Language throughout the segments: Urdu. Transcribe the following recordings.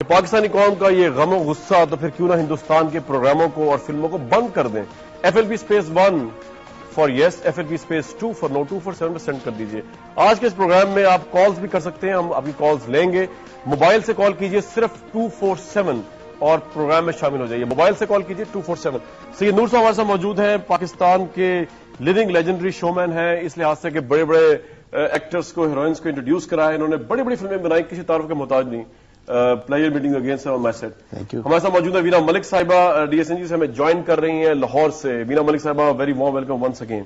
پاکستانی قوم کا یہ غم و غصہ تو پھر کیوں نہ ہندوستان کے پروگراموں کو اور فلموں کو بند کر دیں. FLP space 1 for yes, FLP space 2 for no, 2 for 7 send کر دیجئے. آج کے اس پروگرام میں آپ کالز بھی کر سکتے ہیں, ہم ابھی کالز لیں گے. موبائل سے کال کیجئے صرف 247 اور پروگرام میں شامل ہو جائیے. موبائل سے کال کیجئے 247. سید نور صاحب ہمارے ساتھ موجود ہیں, پاکستان کے لیونگ لیجنڈری شو مین ہیں, اس لحاظ سے کہ بڑے بڑے ایکٹرز کو, ہیروئنز کو انٹروڈیوس کرایا, انہوں نے بڑی بڑی فلمیں بنائی, کسی تعارف کے محتاج نہیں. پلیئر میٹنگ اگین سر آن مائی سیٹ. ہمارے ساتھ موجود ہے وینا ملک صاحبہ, DSNG سے ہمیں جوائن کر رہی ہیں لاہور سے. وینا ملک صاحبہ very warm welcome once again.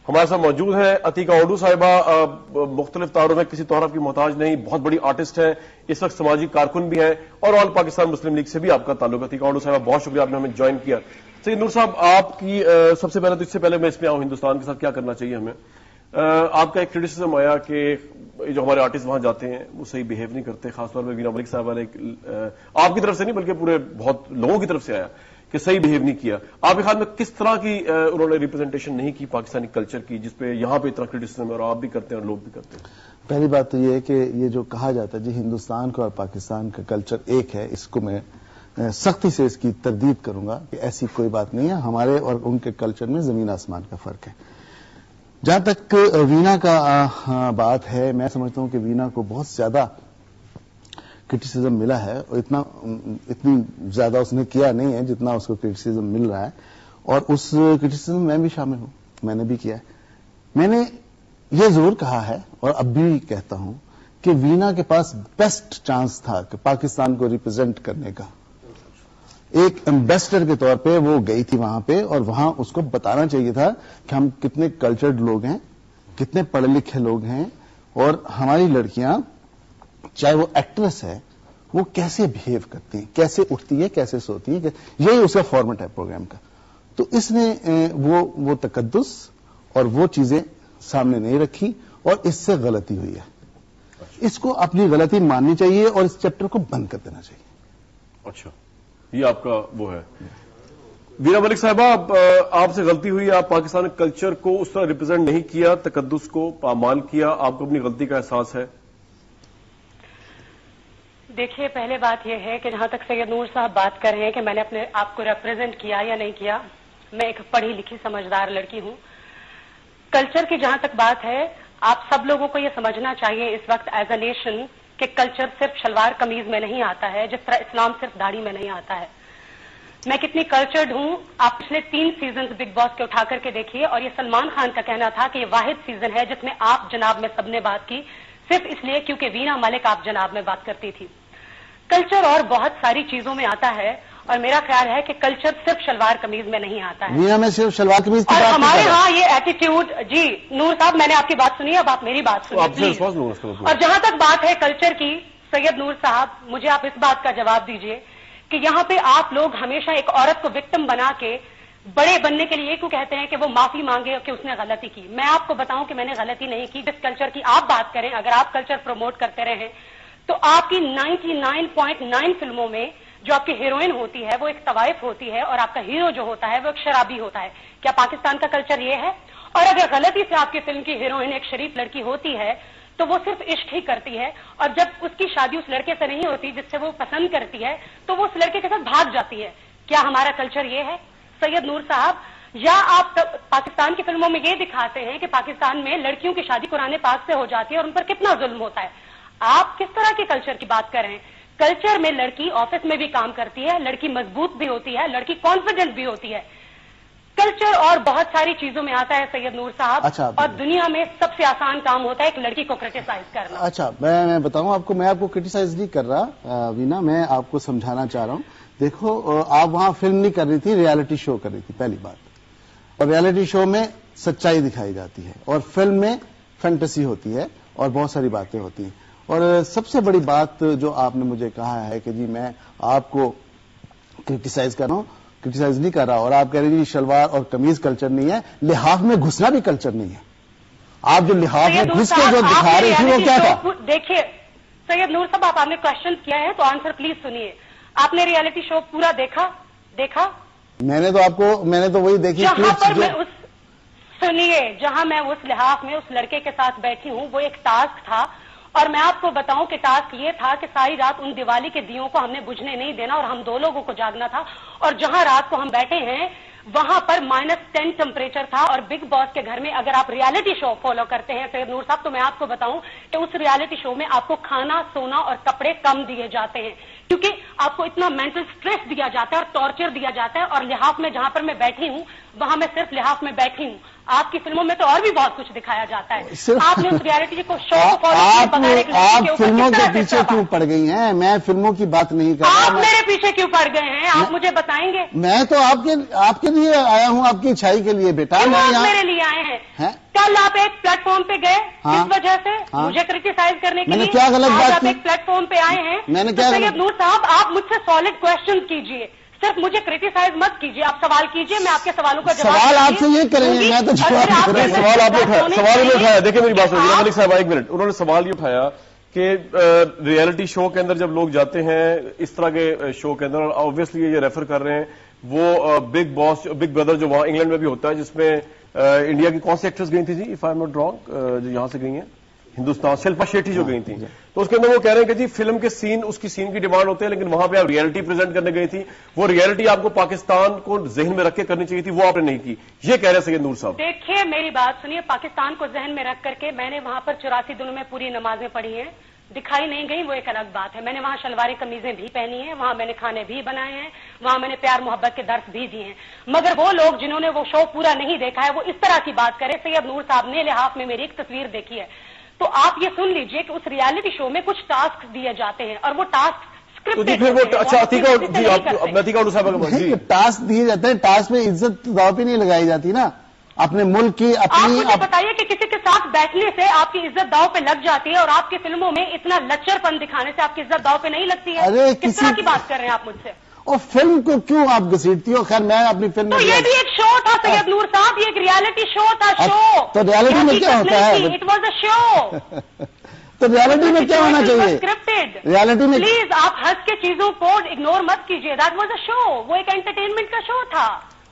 ہمارے ساتھ موجود ہیں عتیقہ اوڈو صاحبہ, مختلف تعارف میں کسی تعارف کی محتاج نہیں, بہت بڑی آرٹسٹ ہیں, اس وقت سماجی کارکن بھی ہیں, اور آل پاکستان مسلم لیگ سے بھی آپ کا تعلق ہے. عتیقہ اوڈو صاحبہ بہت شکریہ, آپ نے ہمیں جوائن کیا. سید نور صاحب, آپ کی سب سے پہلے تو اس سے پہلے میں اس میں آؤں, ہندوستان کے ساتھ کیا کرنا چاہیے ہمیں, آپ کا ایک کرٹیسزم آیا کہ جو ہمارے آرٹسٹ وہاں جاتے ہیں وہ صحیح بہیو نہیں کرتے, خاص طور پہ وینا ملک صاحبہ نے آپ کی طرف سے نہیں بلکہ پورے بہت لوگوں کی طرف سے آیا کہ صحیح بہیو نہیں کیا. آپ کے خیال میں کس طرح کی انہوں نے ریپرزنٹیشن نہیں کی پاکستانی کلچر کی, جس پہ یہاں پہ اتنا کرٹیسزم ہے اور آپ بھی کرتے ہیں اور لوگ بھی کرتے ہیں؟ پہلی بات تو یہ ہے کہ یہ جو کہا جاتا ہے جی ہندوستان کا اور پاکستان کا کلچر ایک ہے, اس کو میں سختی سے اس کی تردید کروں گا کہ ایسی کوئی بات نہیں ہے. ہمارے اور ان کے کلچر میں زمین آسمان کا فرق ہے. جہاں تک وینا کا بات ہے, میں سمجھتا ہوں کہ وینا کو بہت زیادہ کرٹیسزم ملا ہے, اور اتنی زیادہ اس نے کیا نہیں ہے جتنا اس کو کرٹیسزم مل رہا ہے, اور اس کرٹیسزم میں بھی شامل ہوں, میں نے بھی کیا ہے. میں نے یہ ضرور کہا ہے اور اب بھی کہتا ہوں کہ وینا کے پاس بیسٹ چانس تھا کہ پاکستان کو ریپرزینٹ کرنے کا. ایک ایمبیسڈر کے طور پہ وہ گئی تھی وہاں پہ, اور وہاں اس کو بتانا چاہیے تھا کہ ہم کتنے کلچرڈ لوگ ہیں, کتنے پڑھے لکھے لوگ ہیں, اور ہماری لڑکیاں چاہے وہ ایکٹریس ہے وہ کیسے بہیو کرتی ہیں, کیسے اٹھتی ہے, کیسے سوتی ہیں, یہی اس کا فارمیٹ ہے پروگرام کا. تو اس نے وہ تقدس اور وہ چیزیں سامنے نہیں رکھی, اور اس سے غلطی ہوئی ہے. اس کو اپنی غلطی ماننی چاہیے اور اس چیپٹر کو بند کر دینا چاہیے. اچھا, یہ آپ کا وہ ہے. وینا ملک صاحبہ, آپ سے غلطی ہوئی, آپ پاکستان کلچر کو اس طرح ریپرزینٹ نہیں کیا, تقدس کو پامال کیا, آپ کو اپنی غلطی کا احساس ہے؟ دیکھیے, پہلے بات یہ ہے کہ جہاں تک سید نور صاحب بات کر رہے ہیں کہ میں نے اپنے آپ کو ریپرزینٹ کیا یا نہیں کیا, میں ایک پڑھی لکھی سمجھدار لڑکی ہوں. کلچر کی جہاں تک بات ہے, آپ سب لوگوں کو یہ سمجھنا چاہیے اس وقت ایز اے نیشن کہ کلچر صرف شلوار قمیض میں نہیں آتا ہے, جس طرح اسلام صرف داڑھی میں نہیں آتا ہے. میں کتنی کلچرڈ ہوں, آپ پچھلے 3 سیزنز بگ باس کے اٹھا کر کے دیکھیے, اور یہ سلمان خان کا کہنا تھا کہ یہ واحد سیزن ہے جس میں آپ جناب میں سب نے بات کی, صرف اس لیے کیونکہ وینا ملک آپ جناب میں بات کرتی تھی. کلچر اور بہت ساری چیزوں میں آتا ہے, اور میرا خیال ہے کہ کلچر صرف شلوار قمیض میں نہیں آتا ہے. وینا میں صرف شلوار قمیض کی اور بات ہمارے ہاں یہ ایٹیٹیوڈ, جی نور صاحب میں نے آپ کی بات سنی, اب آپ میری بات سنیے پلیز. اور جہاں تک بات ہے کلچر کی, سید نور صاحب مجھے آپ اس بات کا جواب دیجئے کہ یہاں پہ آپ لوگ ہمیشہ ایک عورت کو وکٹم بنا کے بڑے بننے کے لیے کیوں کہتے ہیں کہ وہ معافی مانگے کہ اس نے غلطی کی. میں آپ کو بتاؤں کہ میں نے غلطی نہیں کی. جس کلچر کی آپ بات کریں, اگر آپ کلچر پروموٹ کرتے رہیں تو آپ کی 99.9 فلموں میں جو آپ کی ہیروئن ہوتی ہے وہ ایک طوائف ہوتی ہے, اور آپ کا ہیرو جو ہوتا ہے وہ ایک شرابی ہوتا ہے. کیا پاکستان کا کلچر یہ ہے؟ اور اگر غلطی سے آپ کی فلم کی ہیروئن ایک شریف لڑکی ہوتی ہے تو وہ صرف عشق ہی کرتی ہے, اور جب اس کی شادی اس لڑکے سے نہیں ہوتی جس سے وہ پسند کرتی ہے تو وہ اس لڑکے کے ساتھ بھاگ جاتی ہے. کیا ہمارا کلچر یہ ہے سید نور صاحب؟ یا آپ پاکستان کی فلموں میں یہ دکھاتے ہیں کہ پاکستان میں لڑکیوں کی شادی قرآن پاک سے ہو جاتی ہے اور ان پر کتنا ظلم ہوتا ہے. آپ کس طرح کے کلچر کی بات کر رہے ہیں؟ کلچر میں لڑکی آفس میں بھی کام کرتی ہے, لڑکی مضبوط بھی ہوتی ہے, لڑکی کانفیڈنٹ بھی ہوتی ہے. کلچر اور بہت ساری چیزوں میں آتا ہے سید نور صاحب. اچھا, اور دنیا میں سب سے آسان کام ہوتا ہے ایک لڑکی کو کرٹیسائز کرنا. اچھا, میں بتاؤں آپ کو, میں آپ کو کرٹیسائز نہیں کر رہا وینا, میں آپ کو سمجھانا چاہ رہا ہوں. دیکھو, آپ وہاں فلم نہیں کر رہی تھی, ریالٹی شو کر رہی تھی, پہلی بات. اور ریالٹی شو میں سچائی دکھائی جاتی ہے, اور فلم میں فینٹیسی ہوتی ہے, اور بہت ساری باتیں ہوتی ہیں. اور سب سے بڑی بات جو آپ نے مجھے کہا ہے کہ جی میں آپ کو کرٹیسائز کر رہا ہوں, کرٹیسائز نہیں کر رہا, اور آپ کہہ رہے ہیں شلوار اور قمیض کلچر نہیں ہے, لحاف میں گھسنا بھی کلچر نہیں ہے. آپ جو لحاف میں گھس کے جو دکھا رہی تھی وہ کیا تھا؟ دیکھیے سید نور صاحب, آپ نے کوشچن کیا ہے تو آنسر پلیز سنیے. آپ نے ریالٹی شو پورا دیکھا؟ میں نے تو آپ کو, میں نے تو وہی دیکھی. جہاں پر میں سنیے, جہاں میں اس لحاف میں اس لڑکے کے ساتھ بیٹھی ہوں وہ ایک ٹاسک تھا, اور میں آپ کو بتاؤں کہ ٹاسک یہ تھا کہ ساری رات ان دیوالی کے دیوں کو ہم نے بجھنے نہیں دینا اور ہم 2 لوگوں کو جاگنا تھا. اور جہاں رات کو ہم بیٹھے ہیں وہاں پر -10 ٹیمپریچر تھا. اور بگ باس کے گھر میں اگر آپ ریالٹی شو فالو کرتے ہیں سید نور صاحب تو میں آپ کو بتاؤں کہ اس ریالٹی شو میں آپ کو کھانا سونا اور کپڑے کم دیے جاتے ہیں کیونکہ آپ کو اتنا مینٹل سٹریس دیا جاتا ہے اور ٹارچر دیا جاتا ہے. اور لحاف میں جہاں پر میں بیٹھی ہوں وہاں میں صرف لحاف میں بیٹھی ہوں. آپ کی فلموں میں تو اور بھی بہت کچھ دکھایا جاتا ہے. آپ نے اس ریالٹی کو شو کو فالو آپ فلموں کے پیچھے کیوں پڑ گئی ہیں؟ میں فلموں کی بات نہیں کر رہا. آپ میرے پیچھے کیوں پڑ گئے ہیں؟ آپ مجھے بتائیں گے. میں تو آپ کے لیے آیا ہوں، آپ کی اچھائی کے لیے بیٹا. میرے لیے آئے ہیں. کل آپ ایک پلیٹ فارم پہ گئے کس وجہ سے؟ مجھے کریٹیسائز کرنے کے لیے. میں نے کیا غلط بات کی؟ آپ ایک پلیٹ فارم پہ آئے ہیں. میں نے کیا سید نور صاحب آپ مجھ سے سالڈ کوشچن کیجئے، صرف مجھے کریٹیسائز مت کیجئے. آپ سوال کیجئے، میں آپ کے سوالوں کا جواب. سوال آپ سے یہ کریں گے، میں تو سوال آپ نے اٹھایا. دیکھیں میری بات سنیے ملک صاحب، ایک منٹ. انہوں نے سوال یہ اٹھایا کہ ریئلٹی شو کے اندر جب لوگ جاتے ہیں اس طرح کے شو کے اندر، آبویسلی یہ ریفر کر رہے ہیں وہ بگ باس بگ بردر جو وہاں انگلینڈ میں بھی ہوتا ہے، جس میں انڈیا کی کون سی ایکٹریس گئی تھی جی، if I am not wrong, جو یہاں سے گئی ہیں ہندوستان، شلپا شیٹھی جو گئی تھی. تو اس کے اندر وہ کہہ رہے ہیں کہ جی فلم کے سین، اس کی سین کی ڈیمانڈ ہوتے ہیں، لیکن وہاں پہ آپ ریئلٹی پریزنٹ کرنے گئی تھی. وہ ریئلٹی آپ کو پاکستان کو ذہن میں رکھ کے کرنی چاہیے تھی، وہ آپ نے نہیں کی. یہ کہہ رہے سید نور صاحب. دیکھیے میری بات سنیے، پاکستان کو ذہن میں رکھ کر کے میں نے وہاں پر 84 دنوں میں پوری نمازیں پڑھی ہیں. دکھائی نہیں گئی وہ ایک الگ بات ہے. میں نے وہاں شلواری قمیضیں بھی پہنی ہیں، وہاں میں نے کھانے بھی بنائے ہیں، وہاں میں نے پیار محبت کے درس بھی دیے ہیں. مگر وہ لوگ جنہوں نے وہ شو پورا نہیں دیکھا ہے وہ اس طرح کی بات کرے. سید نور صاحب نے لحاف میں میری ایک تصویر دیکھی ہے تو آپ یہ سن لیجئے کہ اس ریالٹی شو میں کچھ ٹاسک دیے جاتے ہیں اور وہ ٹاسک ٹاسک دیے جاتے ہیں. ٹاسک میں عزت داؤ پہ نہیں لگائی جاتی نا اپنے ملک کی. آپ مجھے بتائیے کہ کسی کے ساتھ بیٹھنے سے آپ کی عزت داؤ پہ لگ جاتی ہے اور آپ کی فلموں میں اتنا لچر پن دکھانے سے آپ کی عزت داؤ پہ نہیں لگتی ہے؟ کس طرح کی بات کر رہے ہیں آپ مجھ سے؟ اور فلم کو کیوں آپ گھسیٹتی ہو؟ خیر میں اپنی فلم تو یہ بھی ایک شو تھا سید نور صاحب، یہ ایک ریالٹی شو تھا. شو تو ریالٹی میں کیا ہوتا ہے؟ اٹ واز اے شو. تو ریالٹی میں کیا ہونا چاہیے؟ اسکرپٹڈ. ریالٹی میں پلیز آپ ہنس کے چیزوں کو اگنور مت کیجیے. دیٹ واز اے شو. وہ ایک انٹرٹینمنٹ کا شو تھا.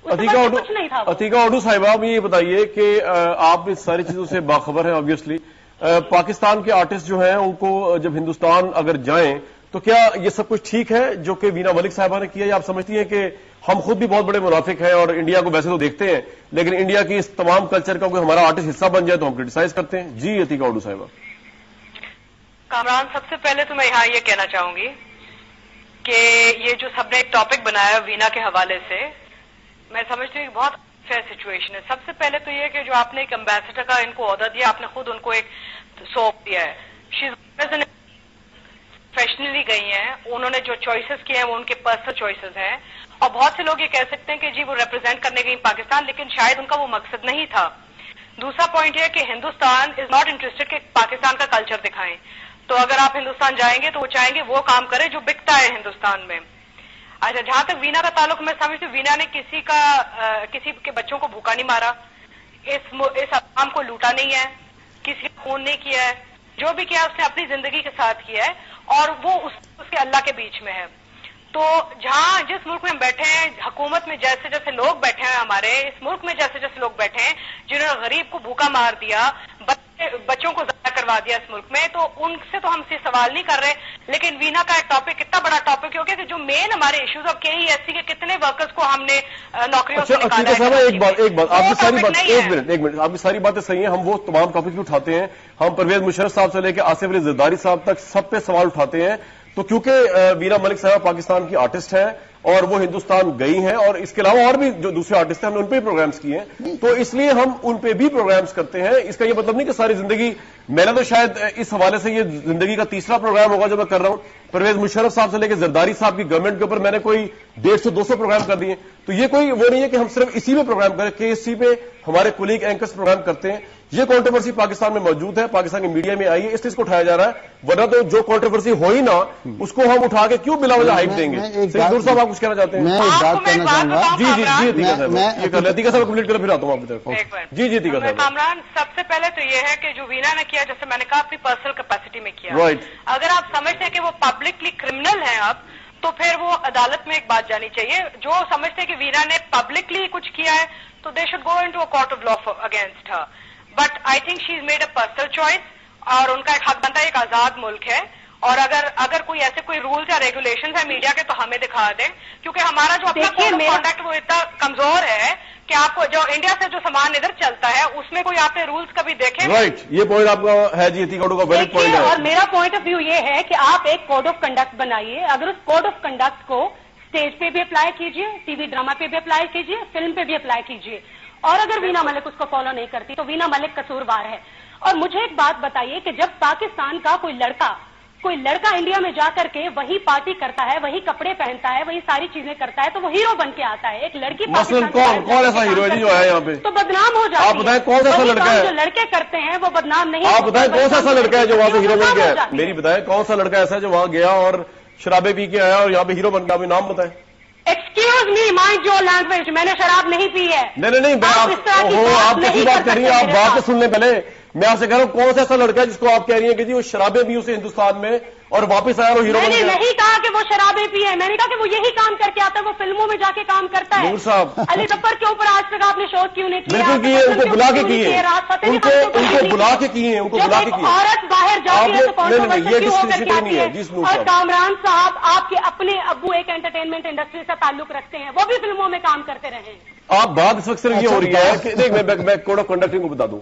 کچھ نہیں تھا. عتیقہ اوڈو صاحبہ یہ بتائیے کہ آپ اس ساری چیزوں سے باخبر ہیں آبویسلی. پاکستان کے آرٹسٹ جو ہیں ان کو جب ہندوستان اگر جائیں تو کیا یہ سب کچھ ٹھیک ہے جو کہ وینا ملک صاحبہ نے کیا، یا آپ سمجھتی ہیں کہ ہم خود بھی بہت بڑے منافق ہیں اور انڈیا کو ویسے تو دیکھتے ہیں لیکن انڈیا کی اس تمام کلچر کا کوئی ہمارا آرٹسٹ حصہ بن جائے تو ہم کرٹیسائز کرتے ہیں؟ جی عتیقہ اوڈو صاحبہ. کامران، سب سے پہلے تو میں یہاں یہ کہنا چاہوں گی کہ یہ جو سب نے ایک ٹاپک بنایا وینا کے حوالے سے، میں سمجھتی ہوں کہ بہت فیئر سچویشن ہے. سب سے پہلے تو یہ کہ جو آپ نے ایک امبیسڈر کا ان کو عہدہ دیا، آپ نے خود ان کو ایک سونپ دیا ہے. پروفیشنلی گئی ہیں، انہوں نے جو چوائسز کیے ہیں وہ ان کے پرسنل چوائسز ہیں. اور بہت سے لوگ یہ کہہ سکتے ہیں کہ جی وہ ریپرزینٹ کرنے گئی پاکستان، لیکن شاید ان کا وہ مقصد نہیں تھا. دوسرا پوائنٹ یہ کہ ہندوستان از ناٹ انٹرسٹڈ کہ پاکستان کا کلچر دکھائیں. تو اگر آپ ہندوستان جائیں گے تو وہ چاہیں گے وہ کام کرے جو بکتا ہے ہندوستان میں. اچھا، جہاں تک وینا کا تعلق، میں سمجھتی ہوں وینا نے کسی کے بچوں کو بھوکا نہیں مارا، اس عوام کو لوٹا نہیں ہے، کسی کو خون نہیں کیا ہے. جو بھی کیا اس نے اپنی زندگی کے ساتھ کیا ہے اور وہ اس کے اللہ کے بیچ میں ہے. تو جس ملک میں ہم بیٹھے ہیں، حکومت میں جیسے جیسے لوگ بیٹھے ہیں، ہمارے اس ملک میں جیسے جیسے لوگ بیٹھے ہیں جنہوں نے غریب کو بھوکا مار دیا، بچوں کو ضائع کروا دیا اس ملک میں، تو ان سے تو ہم سے سوال نہیں کر رہے. لیکن وینا کا ایک ٹاپک اتنا بڑا ٹاپک ہو گیا کہ جو مین ہمارے ایشوز اب کے ایس کے کتنے ورکرز کو ہم نے نوکریوں سے نکالا ہے. ایک بات آپ کی ساری بات ایک منٹ آپ کی ساری باتیں صحیح ہیں. ہم وہ تمام ٹاپک بھی اٹھاتے ہیں. ہم پرویز مشرف صاحب سے لے کے آصف علی زرداری صاحب تک سب پہ سوال اٹھاتے ہیں. تو کیونکہ وینا ملک صاحبہ پاکستان کی آرٹسٹ ہیں اور وہ ہندوستان گئی ہیں، اور اس کے علاوہ اور بھی جو دوسرے آرٹسٹ ہیں ہم نے ان پہ بھی پروگرامز کیے ہیں، تو اس لیے ہم ان پہ بھی پروگرامز کرتے ہیں. اس کا یہ مطلب نہیں کہ ساری زندگی، میں نے تو شاید اس حوالے سے یہ زندگی کا تیسرا پروگرام ہوگا جو میں کر رہا ہوں. پرویز مشرف صاحب سے لے کے زرداری صاحب کی گورنمنٹ کے اوپر میں نے کوئی 150-200 پروگرام کر دیے. تو یہ کوئی وہ نہیں ہے کہ ہم صرف اسی پہ پروگرام کریں. KSC پہ ہمارے کولیگ اینکرز پروگرام کرتے ہیں. یہ کنٹروورسی پاکستان میں موجود ہے، پاکستان کی میڈیا میں آئی ہے، اس چیز کو اٹھایا جا رہا ہے. ورنہ تو جو کنٹروورسی ہو ہی نہ اس کو ہم اٹھا کے کیوں بلا وجہ ہائپ دیں گے؟ سید صاحب آپ کچھ کہنا چاہتے ہیں؟ میں ایک بات کہنا چاہوں گا. جی یہ کر لیں. عتیقہ صاحب کمپلیٹ کر پھر آتا ہوں آپ کی طرف. جی عتیقہ صاحب. کامران، سب سے پہلے تو یہ ہے کہ جو وینا نے کیا، جیسے میں نے کہا اپنی پرسنل کیپیسٹی میں کیا. اگر آپ سمجھتے ہیں کہ وہ پبلکلی کرمنل ہیں اب، تو پھر وہ عدالت میں ایک بات جانی چاہیے. جو سمجھتے ہیں کہ وینا نے پبلکلی کچھ کیا ہے تو they should go into a court of law against Hare. But I think she is made a personal choice. اور ان کا ایک حق بنتا ہے، ایک آزاد ملک ہے، اور اگر کوئی ایسے کوئی رولز یا ریگولیشنز ہیں میڈیا کے تو ہمیں دکھا دیں، کیونکہ ہمارا جو اپنا کوڈ آف کانڈکٹ وہ اتنا کمزور ہے کہ آپ کو جو انڈیا سے جو سامان ادھر چلتا ہے اس میں کوئی آپ نے رولز کبھی دیکھے؟ رائٹ، یہ پوائنٹ آپ کا ہے جی، ایتھک کوڈ کا ویلڈ پوائنٹ ہے. اور میرا پوائنٹ آف ویو یہ ہے کہ آپ ایک کوڈ آف کنڈکٹ بنائیے، اگر اس کوڈ آف کنڈکٹ کو اسٹیج پہ بھی اپلائی کیجیے، ٹی وی ڈرامہ پہ بھی اپلائی کیجیے، فلم پہ بھی اپلائی کیجیے، اور اگر وینا ملک اس کو فالو نہیں کرتی تو وینا ملک قصوروار ہے. اور مجھے ایک بات بتائیے کہ جب پاکستان کا کوئی لڑکا انڈیا میں جا کر کے وہی پارٹی کرتا ہے، وہی کپڑے پہنتا ہے، وہی ساری چیزیں کرتا ہے تو وہ ہیرو بن کے آتا ہے. ایک لڑکی مثلاً کون ایسا ہیرو ہے جو ہے یہاں پہ تو بدنام ہو جاتی ہے. آپ بتائیں کون سا ایسا لڑکا ہے جو لڑکے کرتے ہیں وہ بدنام نہیں. آپ بتائیں کون سا ایسا لڑکا ہے جو وہاں سے ہیرو بن گیا؟ میری بتائیں کون سا لڑکا ایسا ہے جو وہاں گیا اور شرابیں پی کے آیا اور یہاں پہ ہیرو بن گیا؟ آپ نام بتائیں. Excuse me, mind your language, میں نے شراب نہیں پی ہے. نہیں، آپ کیسی بات کر رہی ہیں؟ آپ بات تو سن لیں پہلے. میں آپ سے کہہ رہا ہوں کون سا ایسا لڑکا ہے جس کو آپ کہہ رہی ہیں کہ جی وہ شرابیں بھی اسے ہندوستان میں اور واپس آیا اور ہیرو بن گیا؟ میں نے نہیں کہا کہ وہ شرابیں پیے، میں نے کہا کہ وہ یہی کام کر کے آتا ہے، وہ فلموں میں جا کے کام کرتا ہے. نور صاحب، علی ظفر کے اوپر آج تک آپ نے شو کیوں نہیں کیا؟ بالکل کیے، ان کو بلا کے کیے، ان کو بلا کے کیے، ان کو بلا کے کیے. عورت باہر جاتی ہے تو نہیں، یہ ڈسکریشن نہیں ہے جی. اور کامران صاحب آپ کے اپنے ابو ایک انٹرٹینمنٹ انڈسٹری سے تعلق رکھتے ہیں، وہ بھی فلموں میں کام کرتے رہے. آپ بات اس وقت صرف یہ ہو رہی ہے کہ دیکھ میں کوڈ آف کنڈکٹ کو بتا دوں،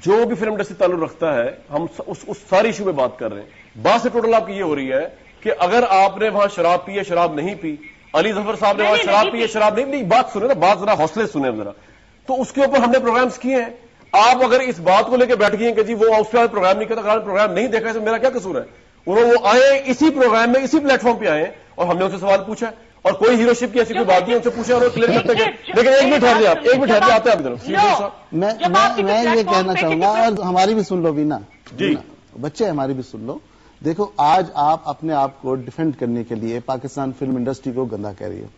جو بھی فلم انڈسٹری تعلق رکھتا ہے ہم اس ساری ایشو پہ بات کر رہے ہیں. بات سے ٹوٹل آپ کی یہ ہو رہی ہے کہ اگر آپ نے وہاں شراب پی ہے، شراب نہیں پی، علی ظفر صاحب نے وہاں شراب پی ہے، شراب نہیں. بات سنیں نا، بات ذرا حوصلے سنیں ذرا. تو اس کے اوپر ہم نے پروگرامز کیے ہیں. آپ اگر اس بات کو لے کے بیٹھ گئے ہیں کہ جی وہ اس کے بعد پروگرام نہیں کرتا، پروگرام نہیں دیکھا، اس میں میرا کیا قصور ہے؟ وہ آئے اسی پروگرام میں، اسی پلیٹ فارم پہ آئے اور ہم نے ان سے سوال پوچھا، اور کوئی ہیرو شپ کی ایسی کوئی بات نہیں، ان سے پوچھا اور کلیئر کرتے گئے. لیکن ایک منٹ ٹھہر جائے، آپ ایک منٹ ٹھہر جائے، آتے ہیں آپ میں یہ کہنا چاہوں گا، اور ہماری بھی سن لو وینا جی، بچے ہماری بھی سن لو. دیکھو آج آپ اپنے آپ کو ڈیفینڈ کرنے کے لیے پاکستان فلم انڈسٹری کو گندا کہہ رہی ہے.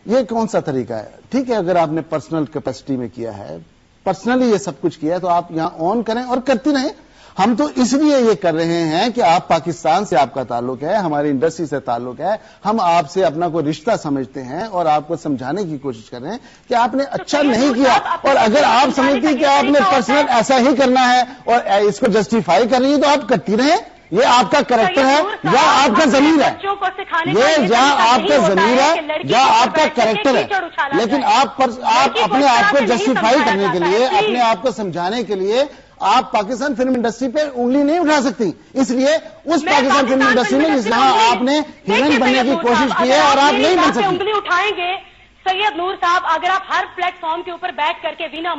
یہ کون سا طریقہ ہے؟ ٹھیک ہے اگر آپ نے پرسنل کیپیسٹی میں کیا ہے، پرسنلی یہ سب کچھ کیا ہے تو آپ یہاں آن کریں اور کرتی رہیں. ہم تو اس لیے یہ کر رہے ہیں کہ آپ پاکستان سے آپ کا تعلق ہے، ہماری انڈسٹری سے تعلق ہے، ہم آپ سے اپنا کوئی رشتہ سمجھتے ہیں اور آپ کو سمجھانے کی کوشش کر رہے ہیں کہ آپ نے اچھا نہیں کیا. اور اگر آپ سمجھتی ہیں کہ آپ نے پرسنل ایسا ہی کرنا ہے اور اس کو جسٹیفائی کر رہی ہے تو آپ کرتی رہیں. یہ آپ کا کریکٹر ہے یا آپ کا ضمیر ہے؟ یہ یا آپ کا ضمیر ہے یا آپ کا کریکٹر ہے. لیکن آپ اپنے آپ کو جسٹیفائی کرنے کے لیے، اپنے آپ کو سمجھانے کے لیے آپ پاکستان فلم انڈسٹری پہ انگلی نہیں اٹھا سکتی. اس لیے اس پاکستان فلم انڈسٹری میں جہاں آپ نے ہیروئن بننے کی کوشش کی ہے اور آپ نہیں بن سکتی. انگلی اٹھائیں گے سید نور صاحب، اگر آپ ہر پلیٹ فارم کے اوپر بیٹھ کر کے وینا